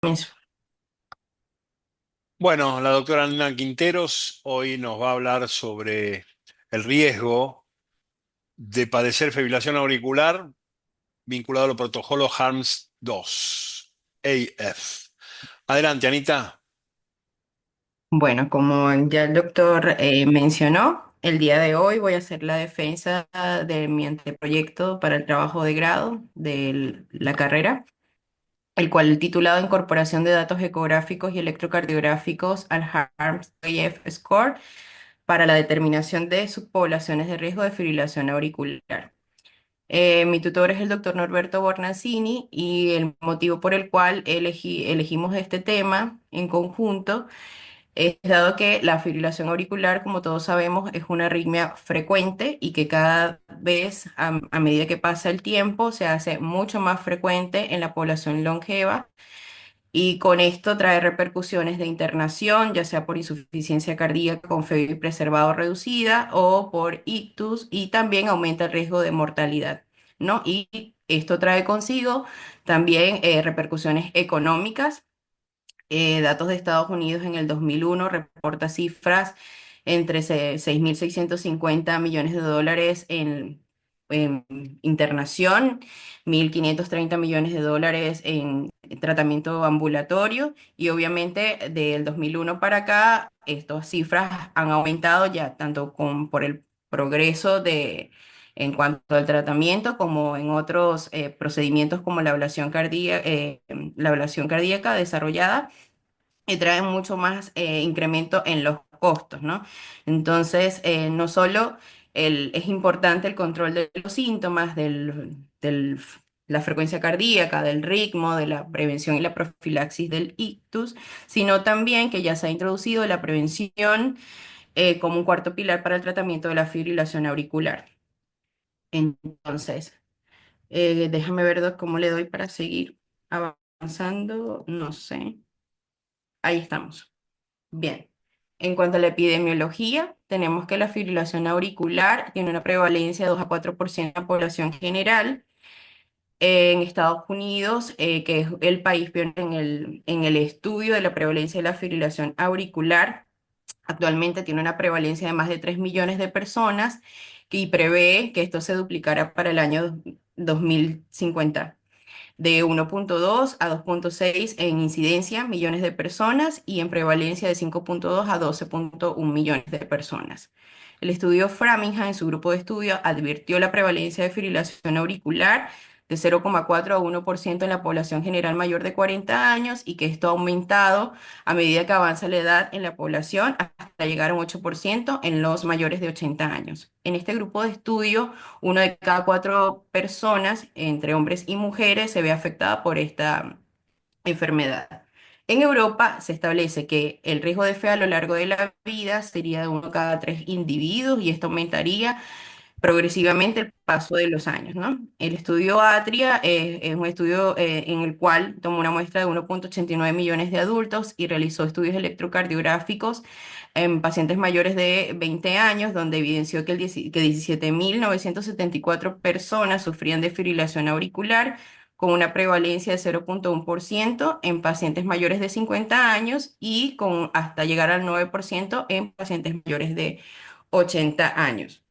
Eso. Bueno, la doctora Ana Quinteros hoy nos va a hablar sobre el riesgo de padecer fibrilación auricular vinculado al protocolo HARMS 2, AF. Adelante, Anita. Bueno, como ya el doctor mencionó, el día de hoy voy a hacer la defensa de mi anteproyecto para el trabajo de grado de la carrera, el cual titulado Incorporación de datos ecográficos y electrocardiográficos al HARMS AF Score para la determinación de subpoblaciones de riesgo de fibrilación auricular. Mi tutor es el doctor Norberto Bornacini y el motivo por el cual elegimos este tema en conjunto es dado que la fibrilación auricular, como todos sabemos, es una arritmia frecuente y que cada vez, a medida que pasa el tiempo, se hace mucho más frecuente en la población longeva y con esto trae repercusiones de internación, ya sea por insuficiencia cardíaca con FEBI preservado reducida o por ictus, y también aumenta el riesgo de mortalidad, ¿no? Y esto trae consigo también repercusiones económicas. Datos de Estados Unidos en el 2001 reporta cifras entre 6.650 millones de dólares en internación, 1.530 millones de dólares en tratamiento ambulatorio y obviamente del 2001 para acá estas cifras han aumentado ya tanto por el progreso en cuanto al tratamiento como en otros procedimientos como la ablación cardíaca desarrollada y traen mucho más incremento en los costos, ¿no? Entonces, no solo es importante el control de los síntomas, la frecuencia cardíaca, del ritmo, de la prevención y la profilaxis del ictus, sino también que ya se ha introducido la prevención como un cuarto pilar para el tratamiento de la fibrilación auricular. Entonces, déjame ver cómo le doy para seguir avanzando, no sé. Ahí estamos. Bien, en cuanto a la epidemiología, tenemos que la fibrilación auricular tiene una prevalencia de 2 a 4% en la población general. En Estados Unidos, que es el país pionero en el estudio de la prevalencia de la fibrilación auricular, actualmente tiene una prevalencia de más de 3 millones de personas y prevé que esto se duplicará para el año 2050 de 1,2 a 2,6 en incidencia millones de personas y en prevalencia de 5,2 a 12,1 millones de personas. El estudio Framingham en su grupo de estudio advirtió la prevalencia de fibrilación auricular de 0,4 a 1% en la población general mayor de 40 años y que esto ha aumentado a medida que avanza la edad en la población hasta llegar a un 8% en los mayores de 80 años. En este grupo de estudio, uno de cada cuatro personas, entre hombres y mujeres, se ve afectada por esta enfermedad. En Europa se establece que el riesgo de FE a lo largo de la vida sería de uno cada tres individuos y esto aumentaría progresivamente el paso de los años, ¿no? El estudio Atria es un estudio en el cual tomó una muestra de 1,89 millones de adultos y realizó estudios electrocardiográficos en pacientes mayores de 20 años, donde evidenció que 17.974 personas sufrían de fibrilación auricular, con una prevalencia de 0,1% en pacientes mayores de 50 años y con hasta llegar al 9% en pacientes mayores de 80 años.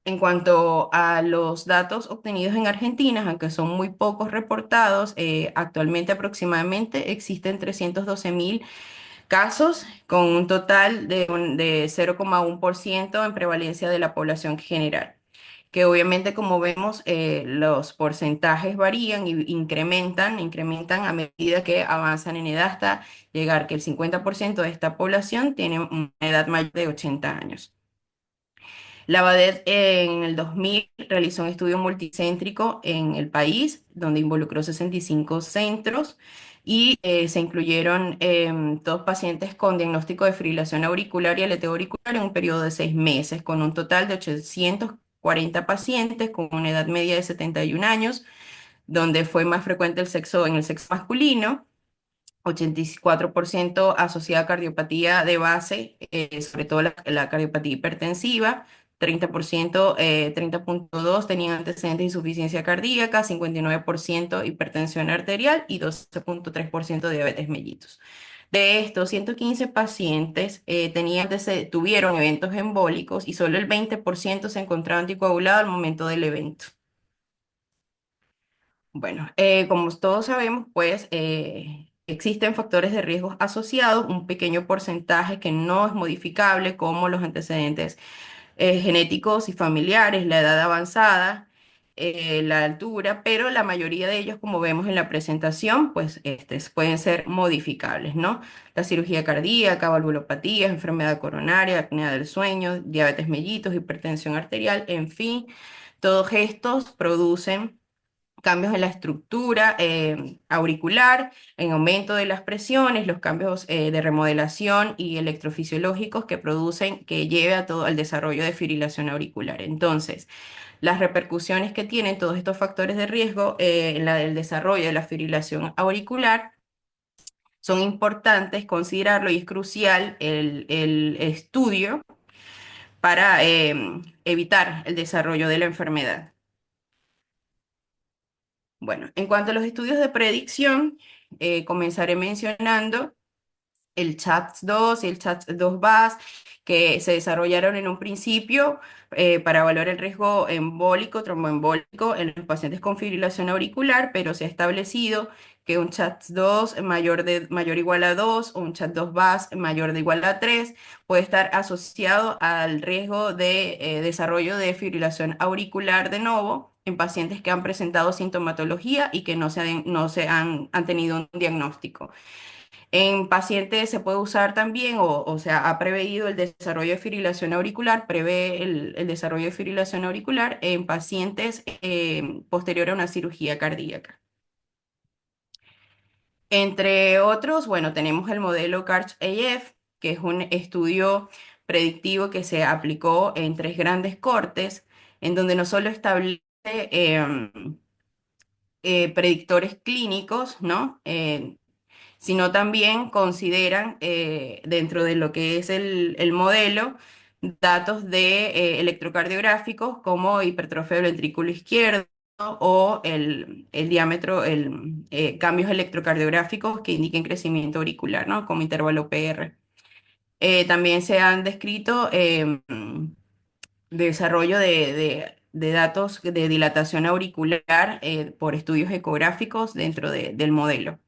En cuanto a los datos obtenidos en Argentina, aunque son muy pocos reportados, actualmente aproximadamente existen 312.000 casos con un total de 0,1% en prevalencia de la población general, que obviamente como vemos los porcentajes varían y incrementan a medida que avanzan en edad hasta llegar que el 50% de esta población tiene una edad mayor de 80 años. La BADET en el 2000 realizó un estudio multicéntrico en el país, donde involucró 65 centros y se incluyeron todos pacientes con diagnóstico de fibrilación auricular y aleteo auricular en un periodo de 6 meses, con un total de 840 pacientes con una edad media de 71 años, donde fue más frecuente en el sexo masculino. 84% asociada a cardiopatía de base, sobre todo la cardiopatía hipertensiva, 30.2 tenían antecedentes de insuficiencia cardíaca, 59% hipertensión arterial y 12.3% diabetes mellitus. De estos, 115 pacientes tuvieron eventos embólicos y solo el 20% se encontraba anticoagulado al momento del evento. Bueno, como todos sabemos, pues existen factores de riesgo asociados, un pequeño porcentaje que no es modificable, como los antecedentes genéticos y familiares, la edad avanzada, la altura, pero la mayoría de ellos, como vemos en la presentación, pues pueden ser modificables, ¿no? La cirugía cardíaca, valvulopatías, enfermedad coronaria, apnea del sueño, diabetes mellitus, hipertensión arterial, en fin, todos estos producen cambios en la estructura auricular, en aumento de las presiones, los cambios de remodelación y electrofisiológicos que producen, que lleve a todo al desarrollo de fibrilación auricular. Entonces, las repercusiones que tienen todos estos factores de riesgo en el desarrollo de la fibrilación auricular son importantes considerarlo y es crucial el estudio para evitar el desarrollo de la enfermedad. Bueno, en cuanto a los estudios de predicción, comenzaré mencionando el CHATS-2 y el CHATS-2-VAS, que se desarrollaron en un principio para evaluar el riesgo embólico, tromboembólico en los pacientes con fibrilación auricular, pero se ha establecido que un CHATS-2 mayor o igual a 2 o un CHATS-2-VAS mayor o igual a 3 puede estar asociado al riesgo de desarrollo de fibrilación auricular de novo en pacientes que han presentado sintomatología y que no se han tenido un diagnóstico. En pacientes se puede usar también, o sea, ha preveído el desarrollo de fibrilación auricular, prevé el desarrollo de fibrilación auricular en pacientes posterior a una cirugía cardíaca. Entre otros, bueno, tenemos el modelo CARCH-AF, que es un estudio predictivo que se aplicó en tres grandes cortes, en donde no solo establece predictores clínicos, ¿no? Sino también consideran dentro de lo que es el modelo datos de electrocardiográficos como hipertrofia del ventrículo izquierdo o el diámetro, cambios electrocardiográficos que indiquen crecimiento auricular, ¿no? Como intervalo PR. También se han descrito desarrollo de datos de dilatación auricular por estudios ecográficos dentro del modelo.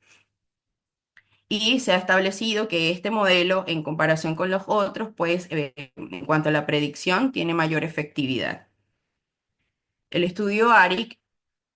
Y se ha establecido que este modelo, en comparación con los otros, pues en cuanto a la predicción, tiene mayor efectividad. El estudio ARIC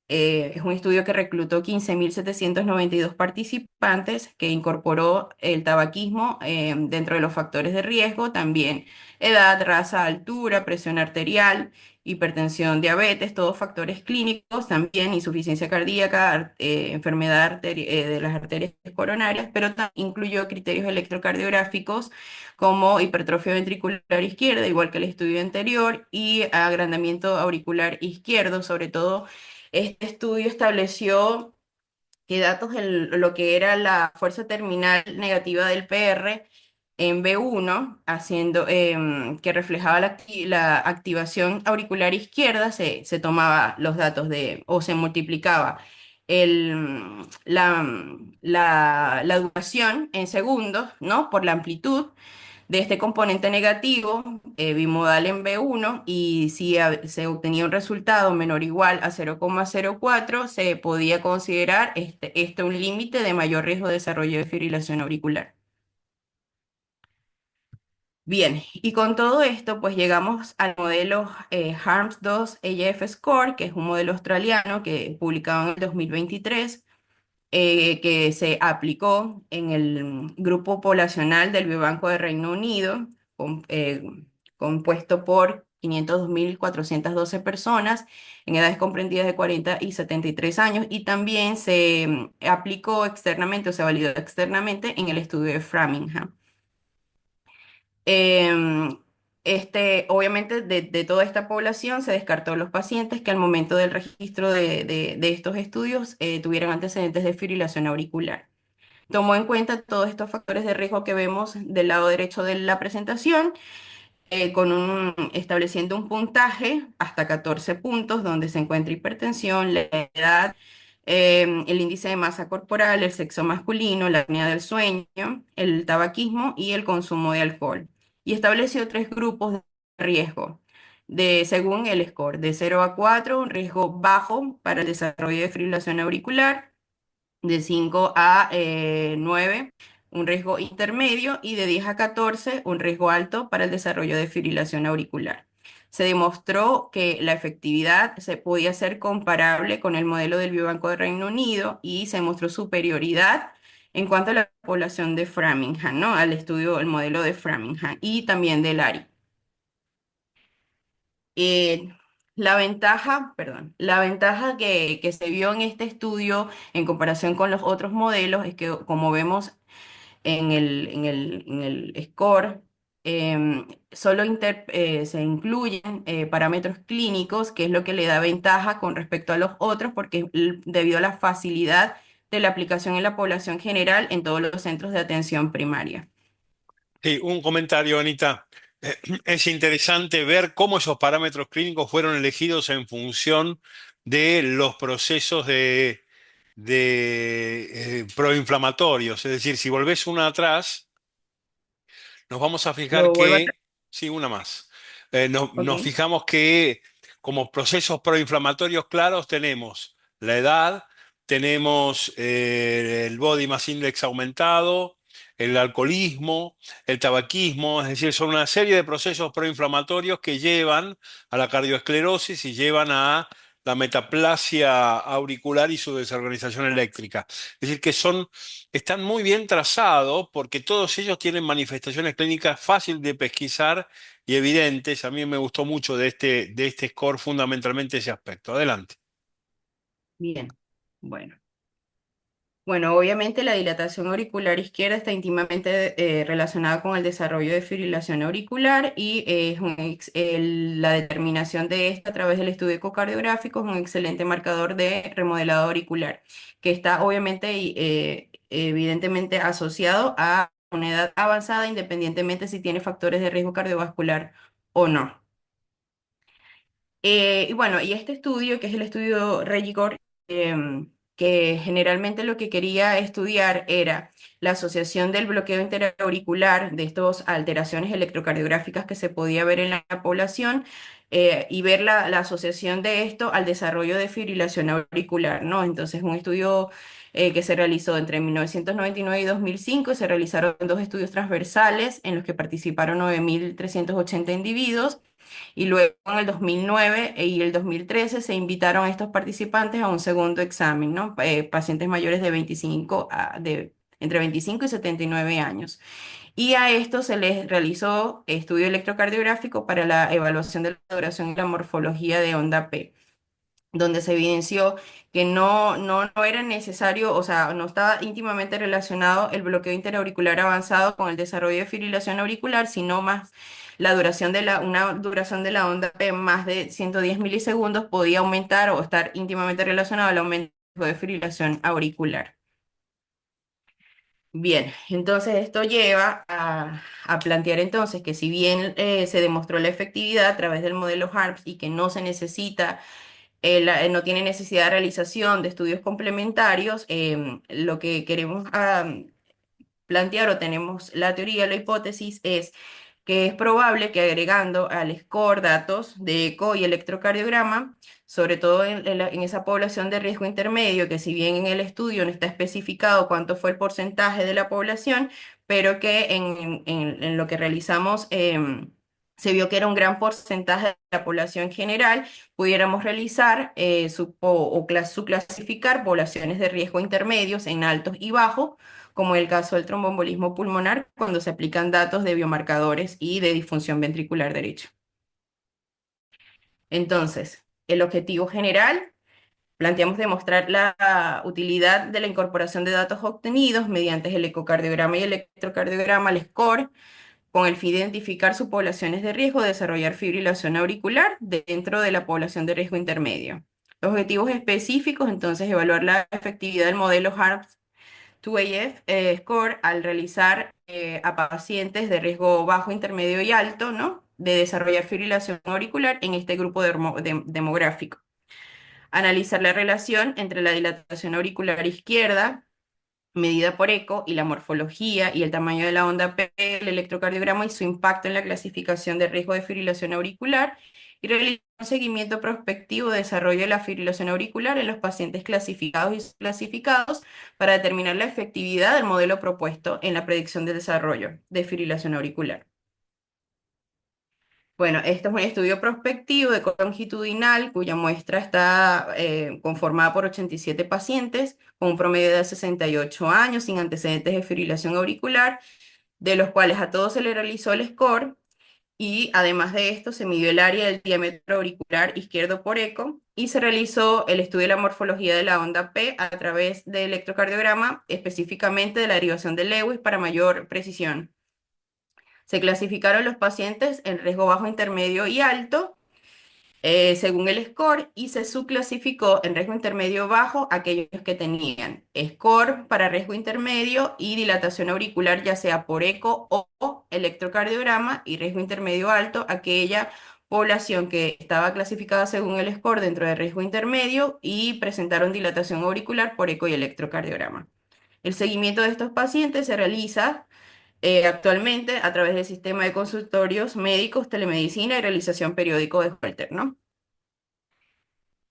es un estudio que reclutó 15.792 participantes, que incorporó el tabaquismo dentro de los factores de riesgo, también edad, raza, altura, presión arterial, hipertensión, diabetes, todos factores clínicos, también insuficiencia cardíaca, enfermedad de las arterias coronarias, pero también incluyó criterios electrocardiográficos como hipertrofia ventricular izquierda, igual que el estudio anterior, y agrandamiento auricular izquierdo, sobre todo. Este estudio estableció que datos en lo que era la fuerza terminal negativa del PR en B1, que reflejaba la activación auricular izquierda, se tomaba los datos o se multiplicaba la duración en segundos, ¿no? Por la amplitud de este componente negativo bimodal en B1, y si se obtenía un resultado menor o igual a 0,04, se podía considerar este un límite de mayor riesgo de desarrollo de fibrilación auricular. Bien, y con todo esto, pues llegamos al modelo HARMS-2 AF Score, que es un modelo australiano que publicado en el 2023, que se aplicó en el grupo poblacional del Biobanco de Reino Unido, compuesto por 502.412 personas en edades comprendidas de 40 y 73 años, y también se aplicó externamente o se validó externamente en el estudio de Framingham. Em, obviamente, de toda esta población se descartó los pacientes que al momento del registro de estos estudios tuvieran antecedentes de fibrilación auricular. Tomó en cuenta todos estos factores de riesgo que vemos del lado derecho de la presentación estableciendo un puntaje hasta 14 puntos donde se encuentra hipertensión, la edad, el índice de masa corporal, el sexo masculino, la apnea del sueño, el tabaquismo y el consumo de alcohol. Y estableció tres grupos de riesgo. Según el score, de 0 a 4, un riesgo bajo para el desarrollo de fibrilación auricular, de 5 a 9, un riesgo intermedio, y de 10 a 14, un riesgo alto para el desarrollo de fibrilación auricular. Se demostró que la efectividad se podía ser comparable con el modelo del Biobanco de Reino Unido y se mostró superioridad en cuanto a la población de Framingham, ¿no? Al estudio, el modelo de Framingham y también del ARI. Eh, la ventaja que se vio en este estudio en comparación con los otros modelos es que, como vemos en el score, solo se incluyen parámetros clínicos, que es lo que le da ventaja con respecto a los otros, porque debido a la facilidad de la aplicación en la población general en todos los centros de atención primaria. Sí, un comentario, Anita. Es interesante ver cómo esos parámetros clínicos fueron elegidos en función de los procesos de proinflamatorios. Es decir, si volvés una atrás, nos vamos a fijar Lo vuelvo a... que, sí, una más. Nos Ok. fijamos que como procesos proinflamatorios claros tenemos la edad, tenemos el body mass index aumentado, el alcoholismo, el tabaquismo, es decir, son una serie de procesos proinflamatorios que llevan a la cardioesclerosis y llevan a la metaplasia auricular y su desorganización eléctrica. Es decir, que están muy bien trazados porque todos ellos tienen manifestaciones clínicas fácil de pesquisar y evidentes. A mí me gustó mucho de este score fundamentalmente ese aspecto. Adelante. Bien. Bueno. Bueno, obviamente la dilatación auricular izquierda está íntimamente relacionada con el desarrollo de fibrilación auricular y la determinación de esta a través del estudio ecocardiográfico es un excelente marcador de remodelado auricular, que está obviamente y evidentemente asociado a una edad avanzada, independientemente si tiene factores de riesgo cardiovascular o no. Y bueno, y este estudio, que es el estudio Regicor, que generalmente lo que quería estudiar era la asociación del bloqueo interauricular, de estas alteraciones electrocardiográficas que se podía ver en la población, y ver la asociación de esto al desarrollo de fibrilación auricular, ¿no? Entonces, un estudio que se realizó entre 1999 y 2005, y se realizaron dos estudios transversales en los que participaron 9.380 individuos. Y luego en el 2009 y el 2013 se invitaron a estos participantes a un segundo examen, ¿no? Pacientes mayores de entre 25 y 79 años. Y a esto se les realizó estudio electrocardiográfico para la evaluación de la duración y la morfología de onda P, donde se evidenció que no era necesario, o sea, no estaba íntimamente relacionado el bloqueo interauricular avanzado con el desarrollo de fibrilación auricular, sino más una duración de la onda de más de 110 milisegundos podía aumentar o estar íntimamente relacionado al aumento de fibrilación auricular. Bien, entonces esto lleva a plantear entonces que si bien se demostró la efectividad a través del modelo HARPS y que no se necesita no tiene necesidad de realización de estudios complementarios. Lo que queremos plantear o tenemos la teoría, la hipótesis es que es probable que agregando al score datos de eco y electrocardiograma, sobre todo en esa población de riesgo intermedio, que si bien en el estudio no está especificado cuánto fue el porcentaje de la población, pero que en lo que realizamos se vio que era un gran porcentaje de la población general, pudiéramos realizar su clasificar poblaciones de riesgo intermedios en altos y bajos, como el caso del tromboembolismo pulmonar, cuando se aplican datos de biomarcadores y de disfunción ventricular derecha. Entonces, el objetivo general, planteamos demostrar la utilidad de la incorporación de datos obtenidos mediante el ecocardiograma y el electrocardiograma, el SCORE, con el fin de identificar subpoblaciones de riesgo de desarrollar fibrilación auricular dentro de la población de riesgo intermedio. Los objetivos específicos, entonces, evaluar la efectividad del modelo HARPS 2AF score al realizar a pacientes de riesgo bajo, intermedio y alto, ¿no? de desarrollar fibrilación auricular en este grupo demográfico. Analizar la relación entre la dilatación auricular izquierda medida por eco y la morfología y el tamaño de la onda P, el electrocardiograma y su impacto en la clasificación de riesgo de fibrilación auricular y realizar un seguimiento prospectivo de desarrollo de la fibrilación auricular en los pacientes clasificados y subclasificados para determinar la efectividad del modelo propuesto en la predicción del desarrollo de fibrilación auricular. Bueno, este es un estudio prospectivo de corte longitudinal cuya muestra está conformada por 87 pacientes con un promedio de 68 años sin antecedentes de fibrilación auricular, de los cuales a todos se le realizó el score y además de esto se midió el área del diámetro auricular izquierdo por eco y se realizó el estudio de la morfología de la onda P a través de electrocardiograma, específicamente de la derivación de Lewis para mayor precisión. Se clasificaron los pacientes en riesgo bajo, intermedio y alto según el score y se subclasificó en riesgo intermedio bajo aquellos que tenían score para riesgo intermedio y dilatación auricular ya sea por eco o electrocardiograma y riesgo intermedio alto aquella población que estaba clasificada según el score dentro de riesgo intermedio y presentaron dilatación auricular por eco y electrocardiograma. El seguimiento de estos pacientes se realiza actualmente a través del sistema de consultorios médicos, telemedicina y realización periódico de Holter, ¿no?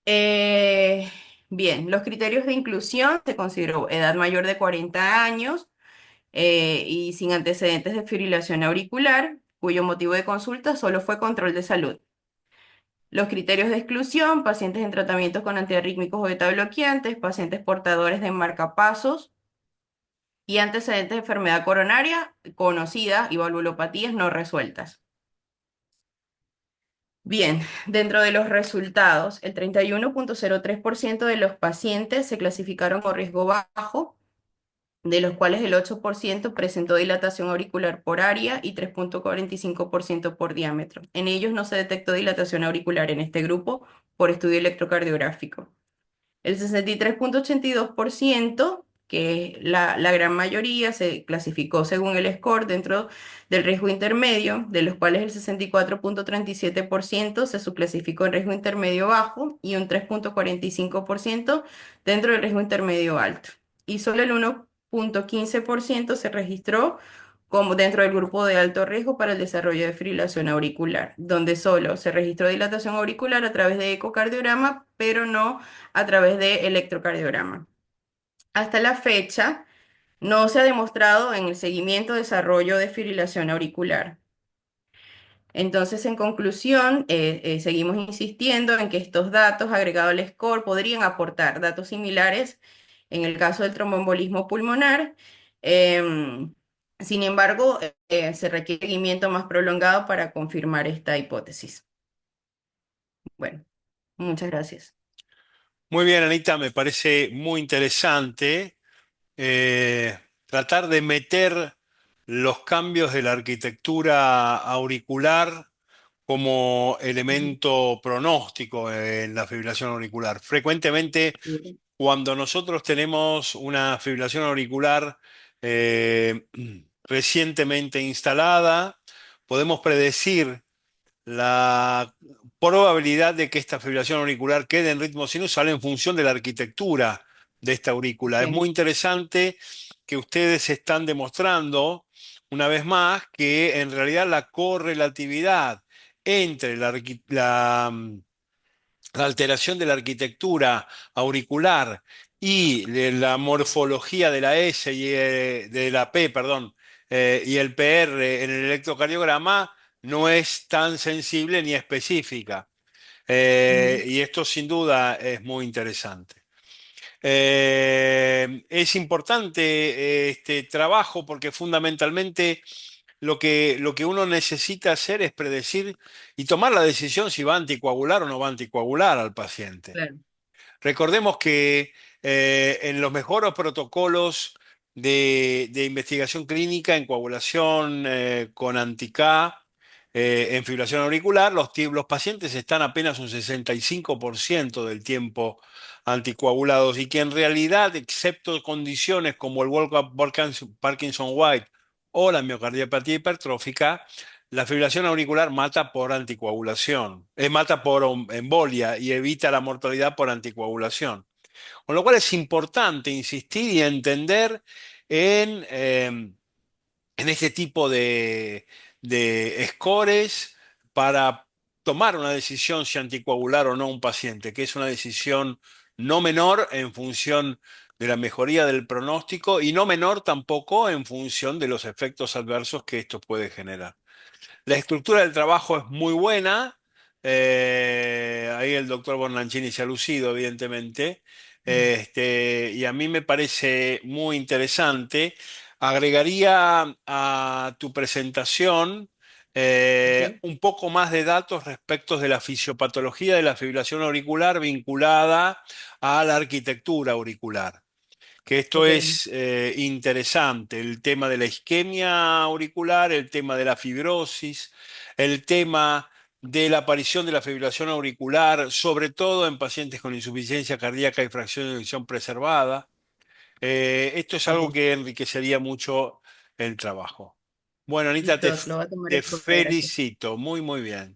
Eh, bien, los criterios de inclusión se consideró edad mayor de 40 años y sin antecedentes de fibrilación auricular, cuyo motivo de consulta solo fue control de salud. Los criterios de exclusión, pacientes en tratamiento con antiarrítmicos o beta bloqueantes, pacientes portadores de marcapasos y antecedentes de enfermedad coronaria conocida y valvulopatías no resueltas. Bien, dentro de los resultados, el 31,03% de los pacientes se clasificaron con riesgo bajo, de los cuales el 8% presentó dilatación auricular por área y 3,45% por diámetro. En ellos no se detectó dilatación auricular en este grupo por estudio electrocardiográfico. El 63,82%, que es la gran mayoría, se clasificó según el score dentro del riesgo intermedio, de los cuales el 64,37% se subclasificó en riesgo intermedio bajo y un 3,45% dentro del riesgo intermedio alto. Y solo el 1,15% se registró como dentro del grupo de alto riesgo para el desarrollo de fibrilación auricular, donde solo se registró dilatación auricular a través de ecocardiograma, pero no a través de electrocardiograma. Hasta la fecha, no se ha demostrado en el seguimiento desarrollo de fibrilación auricular. Entonces, en conclusión, seguimos insistiendo en que estos datos agregados al score podrían aportar datos similares en el caso del tromboembolismo pulmonar. Em, Sin embargo, se requiere seguimiento más prolongado para confirmar esta hipótesis. Bueno, muchas gracias. Muy bien, Anita, me parece muy interesante tratar de meter los cambios de la arquitectura auricular como Ujú. elemento pronóstico en la fibrilación auricular. Frecuentemente, cuando nosotros tenemos una fibrilación auricular eh, recientemente instalada, podemos predecir la probabilidad de que esta fibrilación auricular quede en ritmo sinusal en función de la arquitectura de esta aurícula. Es Sí, muy interesante que ustedes están demostrando, una vez más, que en realidad la correlatividad entre la alteración de la arquitectura auricular y de la morfología de la S y de la P, perdón, y el PR en el electrocardiograma no es tan sensible ni específica. ujú, Y esto sin duda es muy interesante. Es importante este trabajo porque fundamentalmente lo que uno necesita hacer es predecir y tomar la decisión si va a anticoagular o no va a anticoagular al paciente. claro. Recordemos que en los mejores protocolos de investigación clínica en coagulación con anti-K, en fibrilación auricular, los pacientes están apenas un 65% del tiempo anticoagulados y que en realidad, excepto condiciones como el Parkinson-White o la miocardiopatía hipertrófica, la fibrilación auricular mata por anticoagulación, mata por embolia y evita la mortalidad por anticoagulación. Con lo cual es importante insistir y entender en este tipo de scores para tomar una decisión si anticoagular o no un paciente, que es una decisión no menor en función de la mejoría del pronóstico y no menor tampoco en función de los efectos adversos que esto puede generar. La estructura del trabajo es muy buena. Ahí el doctor Bornacini se ha lucido, evidentemente. Y a mí me parece muy interesante. Agregaría a tu presentación Ok, un poco más de datos respecto de la fisiopatología de la fibrilación auricular vinculada a la arquitectura auricular, que esto ok, es interesante, el tema de la isquemia auricular, el tema de la fibrosis, el tema de la aparición de la fibrilación auricular, sobre todo en pacientes con insuficiencia cardíaca y fracción de eyección preservada. Esto es algo ok. que enriquecería mucho el trabajo. Bueno, Anita, Listo, lo voy a tomar te en cuenta, gracias. felicito, muy, muy bien.